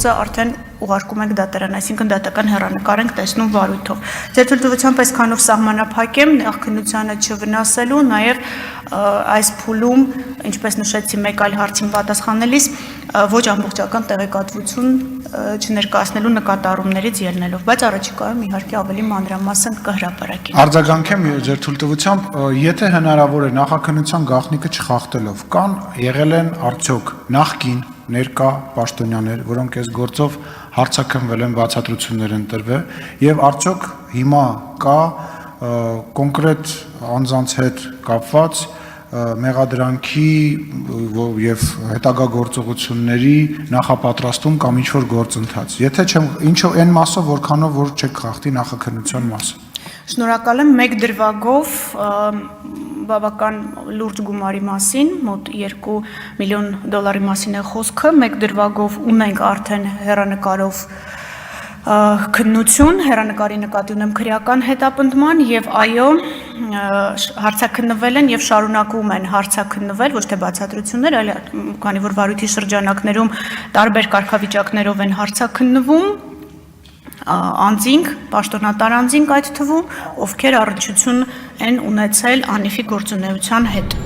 գործը արդեն ուղարկում ենք դատարան, այսինքն դատական հեռանկար ենք տեսնում վարույթով։ Ձեր թույլտվությամբ այսքանով սահմանափակ եմ նախաքննությանը չվնասելու, նաև այս փուլում, ինչպես նշեցի մեկ այլ հարցին պատասխանելիս, ոչ ամբողջական տեղեկատվություն չներկայացնելու նկատառումներից ելնելով, բայց առաջիկայում իհարկե ավելի մանրամասն կհրապարակենք։ Արձագանքեմ ձեր թույլտվությամբ, եթե հնարավոր է նախաքննության գաղտնիքը չխախտելով, կան եղել են արդյոք նախկին ներկա պաշտոնյաներ, որոնք այս գործով հարցաքննվել են, բացատրություններ են տրվել, եւ արդյոք հիմա կա կոնկրետ անձանց հետ կապված մեղադրանքի եւ հետագա գործողությունների նախապատրաստում կամ ինչ-որ գործընթաց։ Եթե չեմ, ինչով այն մասով, որքանով որ չեք խախտի նախաքննության մասը։ Շնորհակալ եմ, մեկ դրվագով բավական լուրջ գումարի մասին, մոտ $2 միլիոն մասին է խոսքը, մեկ դրվագով ունենք արդեն հեռանկարով քննություն, հեռանկարի նկատի ունեմ քրեական հետապնդման եւ այո, հարցաքննվել են եւ շարունակում են հարցաքննվել, ոչ թե բացատրություններ, այլ քանի որ վարույթի շրջանակներում տարբեր կարգավիճակներով են հարցաքննվում անձինք, պաշտոնատար անձինք այդ թվում, ովքեր առնչություն են ունեցել անիվի գործունեության հետ։